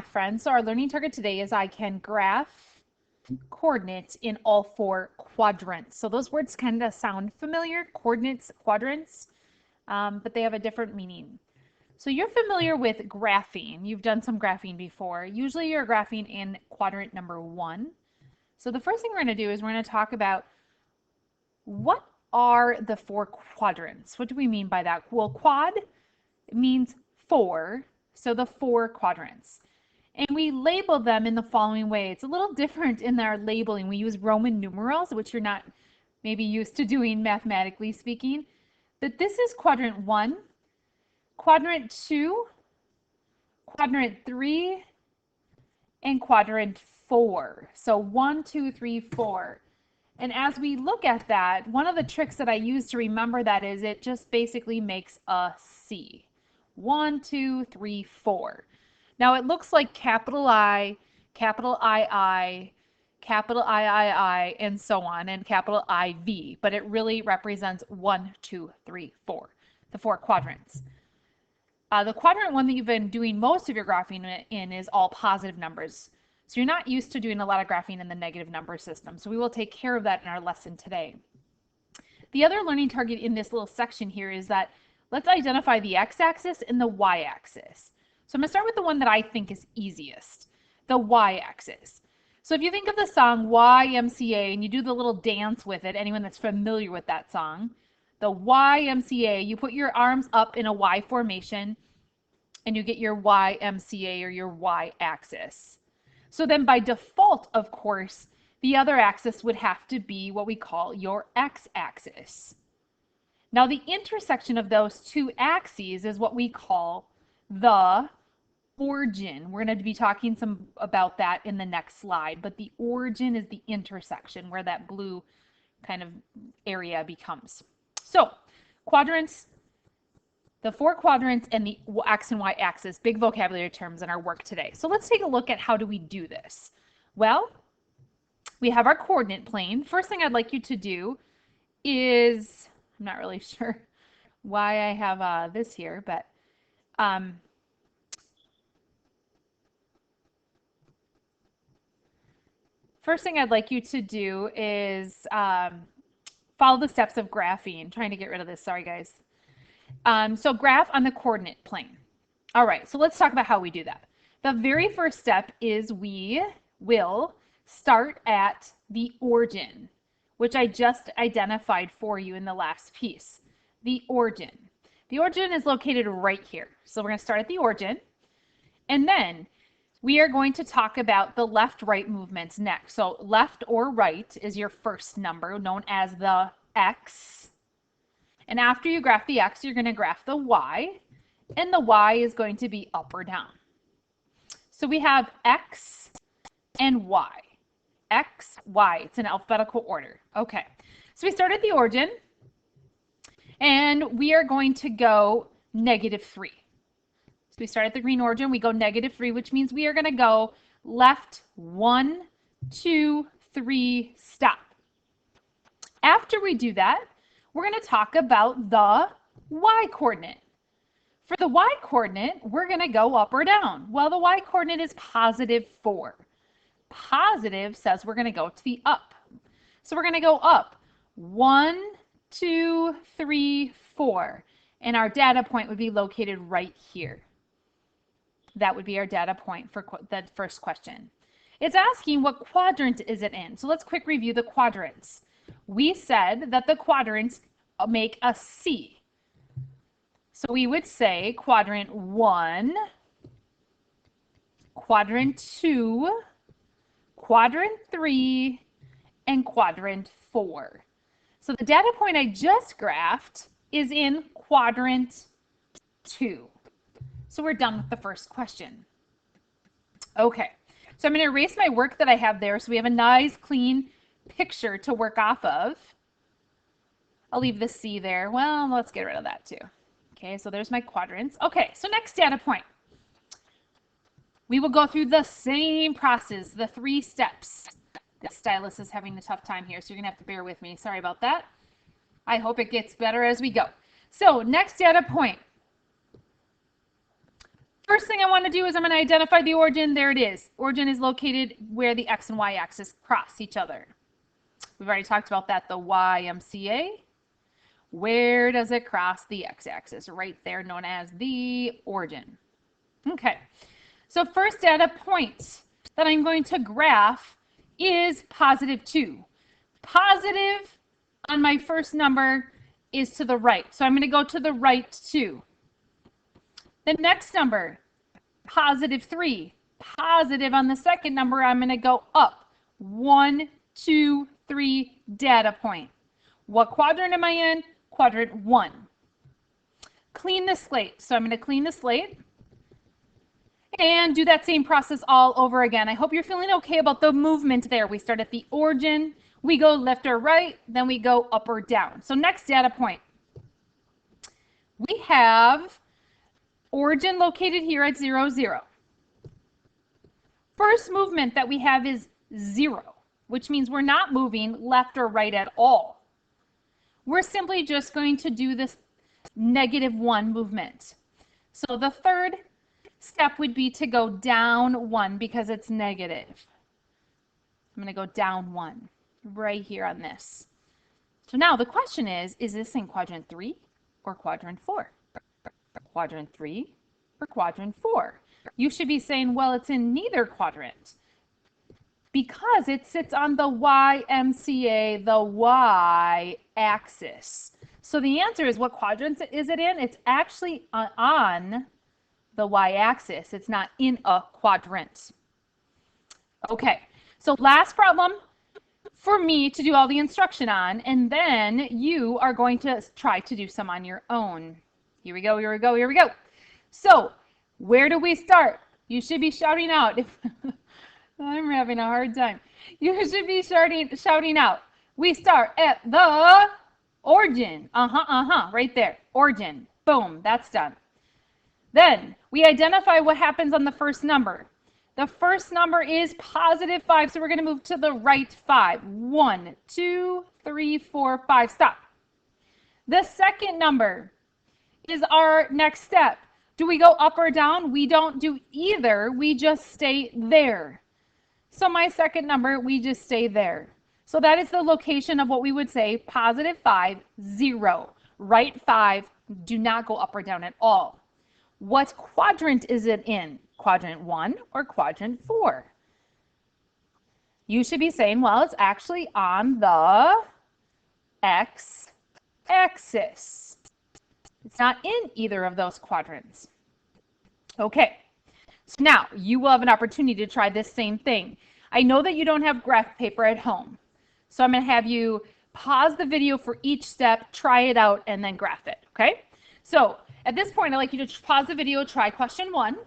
friends. So our learning target today is I can graph coordinates in all four quadrants. So those words kind of sound familiar, coordinates, quadrants, but they have a different meaning. So you're familiar with graphing. You've done some graphing before. Usually you're graphing in quadrant number 1. So the first thing we're going to do is we're going to talk about what are the four quadrants. What do we mean by that? Well, quad means four, so the four quadrants. And we label them in the following way. It's a little different in our labeling. We use Roman numerals, which you're not maybe used to doing mathematically speaking. But this is quadrant 1, quadrant 2, quadrant 3, and quadrant 4. So 1, 2, 3, 4. And as we look at that, one of the tricks that I use to remember that is it just basically makes a C. 1, 2, 3, 4. Now it looks like capital I, capital II, capital III, and so on, and capital IV, but it really represents 1, 2, 3, 4, the four quadrants. The quadrant one that you've been doing most of your graphing in is all positive numbers. So you're not used to doing a lot of graphing in the negative number system. So we will take care of that in our lesson today. The other learning target in this little section here is that let's identify the x-axis and the y-axis. So I'm going to start with the one that I think is easiest, the y-axis. So if you think of the song YMCA and you do the little dance with it, anyone that's familiar with that song, the YMCA, you put your arms up in a Y formation and you get your YMCA or your y-axis. So then by default, of course, the other axis would have to be what we call your x-axis. Now the intersection of those two axes is what we call the origin. We're going to be talking some about that in the next slide, but the origin is the intersection where that blue kind of area becomes. So quadrants, the four quadrants and the x and y axis, big vocabulary terms in our work today. So let's take a look at how do we do this. Well, we have our coordinate plane. First thing I'd like you to do is, I'm not really sure why I have this here, but first thing I'd like you to do is follow the steps of graphing. Trying to get rid of this, sorry guys. So graph on the coordinate plane. All right, so let's talk about how we do that. The very first step is we will start at the origin, which I just identified for you in the last piece. The origin. The origin is located right here. So we're going to start at the origin. And then we are going to talk about the left-right movements next. So left or right is your first number, known as the x. And after you graph the x, you're going to graph the y. And the y is going to be up or down. So we have x and y. X, y. It's in alphabetical order. Okay. So we start at the origin. And we are going to go -3. We start at the green origin, we go -3, which means we are going to go left 1, 2, 3, stop. After we do that, we're going to talk about the y coordinate. For the y coordinate, we're going to go up or down. Well, the y coordinate is +4. Positive says we're going to go to the up. So we're going to go up 1, 2, 3, 4. And our data point would be located right here. That would be our data point for the first question. It's asking what quadrant is it in. So let's quick review the quadrants. We said that the quadrants make a C. So we would say quadrant 1, quadrant 2, quadrant 3, and quadrant 4. So the data point I just graphed is in quadrant 2. So we're done with the first question. Okay, so I'm going to erase my work that I have there so we have a nice clean picture to work off of. I'll leave the C there. Well, let's get rid of that too. Okay, so there's my quadrants. Okay, so next data point. We will go through the same process, the 3 steps. The stylus is having a tough time here, so you're going to have to bear with me. Sorry about that. I hope it gets better as we go. So next data point. First thing I want to do is I'm going to identify the origin. There it is. Origin is located where the x and y axis cross each other. We've already talked about that, the YMCA. Where does it cross the x-axis? Right there, known as the origin. Okay, so first data point that I'm going to graph is +2. Positive on my first number is to the right, so I'm going to go to the right 2. The next number, +3. Positive on the second number, I'm going to go up. 1, 2, 3 data point. What quadrant am I in? Quadrant 1. Clean the slate. So I'm going to clean the slate and do that same process all over again. I hope you're feeling okay about the movement there. We start at the origin, we go left or right, then we go up or down. So next data point. We have origin located here at 0, 0. First movement that we have is 0, which means we're not moving left or right at all. We're simply just going to do this -1 movement. So the third step would be to go down 1 because it's negative. I'm going to go down 1 right here on this. So now the question is this in quadrant 3 or quadrant 4? Quadrant 3 or quadrant 4? You should be saying, well, it's in neither quadrant because it sits on the YMCA, the y-axis. So the answer is, what quadrant is it in? It's actually on the y-axis. It's not in a quadrant. Okay, so last problem for me to do all the instruction on, and then you are going to try to do some on your own. Here we go, here we go, here we go. So where do we start? You should be shouting out. I'm having a hard time. You should be shouting out. We start at the origin. Right there. Origin. Boom. That's done. Then we identify what happens on the first number. The first number is +5, so we're going to move to the right 5. 1, 2, 3, 4, 5. Stop. The second number is our next step. Do we go up or down? We don't do either. We just stay there. So my second number, we just stay there. So that is the location of what we would say +5, 0. Right 5, do not go up or down at all. What quadrant is it in? Quadrant 1 or quadrant 4? You should be saying, well, it's actually on the x-axis. It's not in either of those quadrants. Okay, so now you will have an opportunity to try this same thing. I know that you don't have graph paper at home, so I'm going to have you pause the video for each step, try it out, and then graph it, okay? So at this point, I'd like you to pause the video, try question 1,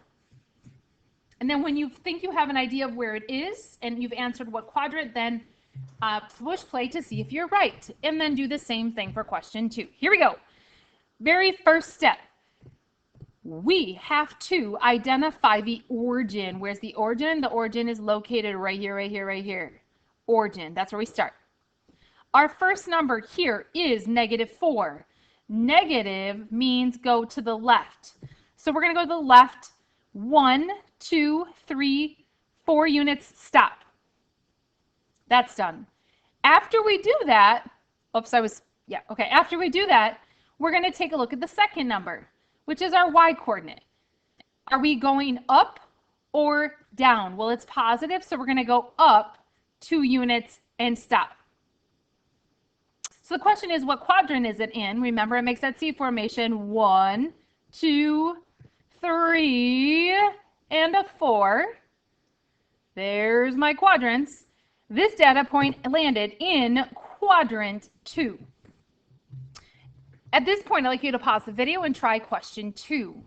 and then when you think you have an idea of where it is and you've answered what quadrant, then push play to see if you're right, and then do the same thing for question 2. Here we go. Very first step. We have to identify the origin. Where's the origin? The origin is located right here, right here, right here. Origin, that's where we start. Our first number here is -4. Negative means go to the left. So we're going to go to the left 1, 2, 3, 4 units, stop. That's done. After we do that, after we do that, we're going to take a look at the second number, which is our y coordinate. Are we going up or down? Well, it's positive, so we're going to go up 2 units and stop. So the question is, what quadrant is it in? Remember, it makes that C formation. 1, 2, 3, and a 4. There's my quadrants. This data point landed in quadrant 2. At this point, I'd like you to pause the video and try question 2.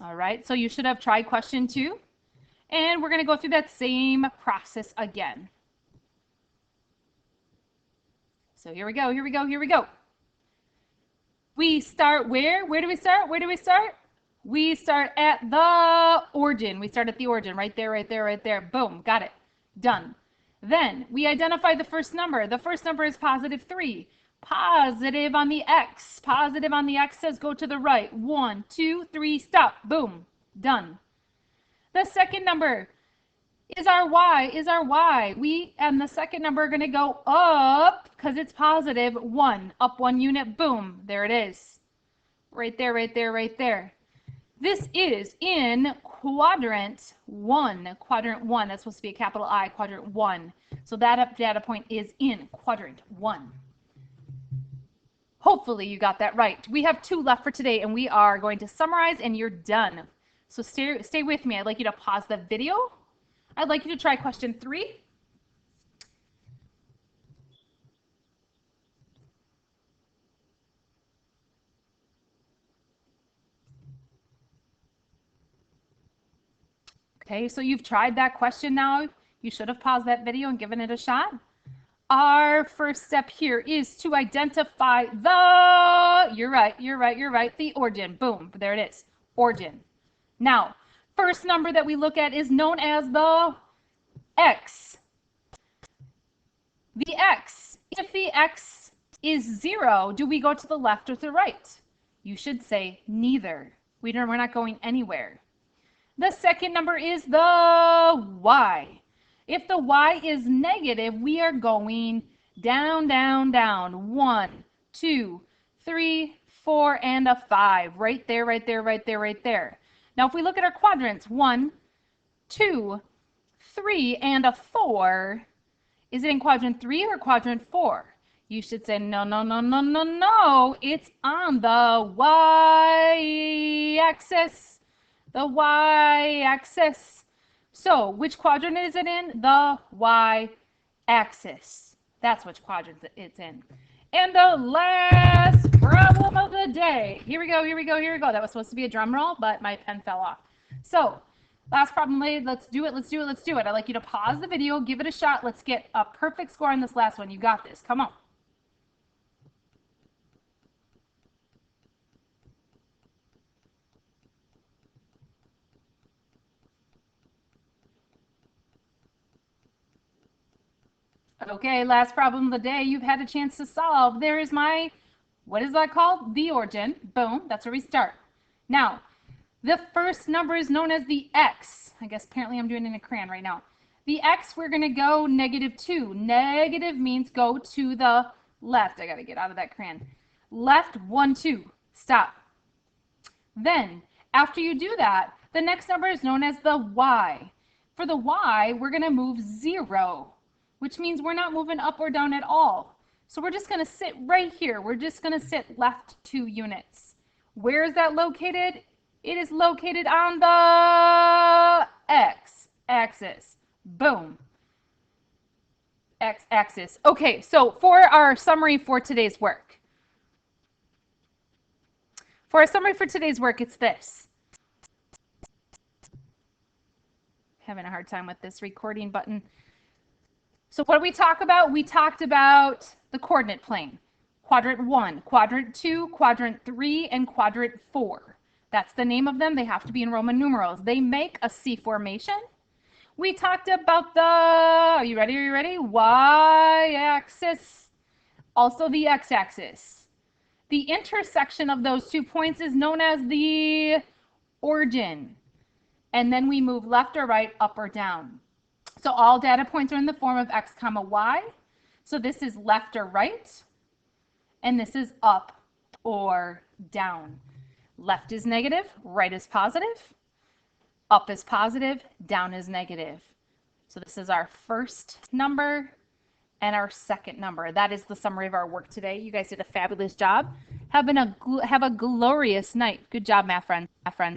All right, so you should have tried question 2, and we're going to go through that same process again. So here we go, here we go, here we go. We start where? Where do we start? Where do we start? We start at the origin. We start at the origin, right there, right there, right there. Boom, got it. Done. Then we identify the first number. The first number is positive 3. Positive on the x. Positive on the x says go to the right. 1, 2, 3, stop. Boom. Done. The second number is our y, We and the second number are going to go up because it's positive 1. Up 1 unit. Boom. There it is. Right there, right there, right there. This is in quadrant 1. Quadrant 1. That's supposed to be a capital I, quadrant 1. So that data point is in quadrant 1. Hopefully you got that right. We have 2 left for today, and we are going to summarize, and you're done. So stay with me. I'd like you to pause the video. I'd like you to try question 3. Okay, so you've tried that question now. You should have paused that video and given it a shot. Our first step here is to identify you're right, the origin. Boom, there it is, origin. Now, first number that we look at is known as the x. The x, if the x is 0, do we go to the left or to the right? You should say neither. We're not going anywhere. The second number is the y. If the y is negative, we are going down, down, down. 1, 2, 3, 4, and a 5. Right there, right there, right there, right there. Now, if we look at our quadrants, 1, 2, 3, and a 4, is it in quadrant 3 or quadrant 4? You should say, no, no, no, no, no, no. It's on the y-axis. The y-axis. So, which quadrant is it in? The y-axis. That's which quadrant it's in. And the last problem of the day. Here we go, here we go, here we go. That was supposed to be a drum roll, but my pen fell off. So, last problem laid. Let's do it, let's do it, let's do it. I'd like you to pause the video, give it a shot. Let's get a perfect score on this last one. You got this. Come on. Okay, last problem of the day. You've had a chance to solve. There is my, what is that called? The origin. Boom, that's where we start. Now, the first number is known as the x. I guess apparently I'm doing it in a crayon right now. The x, we're going to go -2. Negative means go to the left. I got to get out of that crayon. Left, 1, 2. Stop. Then, after you do that, the next number is known as the y. For the y, we're going to move 0. Which means we're not moving up or down at all. So we're just going to sit right here. We're just going to sit left 2 units. Where is that located? It is located on the x-axis. Boom. X-axis. Okay, so for our summary for today's work. For our summary for today's work, it's this. Having a hard time with this recording button. So what did we talk about? We talked about the coordinate plane. Quadrant 1, quadrant 2, quadrant 3, and quadrant 4. That's the name of them. They have to be in Roman numerals. They make a C formation. We talked about the, are you ready? Are you ready? Y-axis, also the x-axis. The intersection of those 2 points is known as the origin. And then we move left or right, up or down. So all data points are in the form of x comma y. So this is left or right, and this is up or down. Left is negative, right is positive, up is positive, down is negative. So this is our first number and our second number. That is the summary of our work today. You guys did a fabulous job. Have a glorious night. Good job, math friends.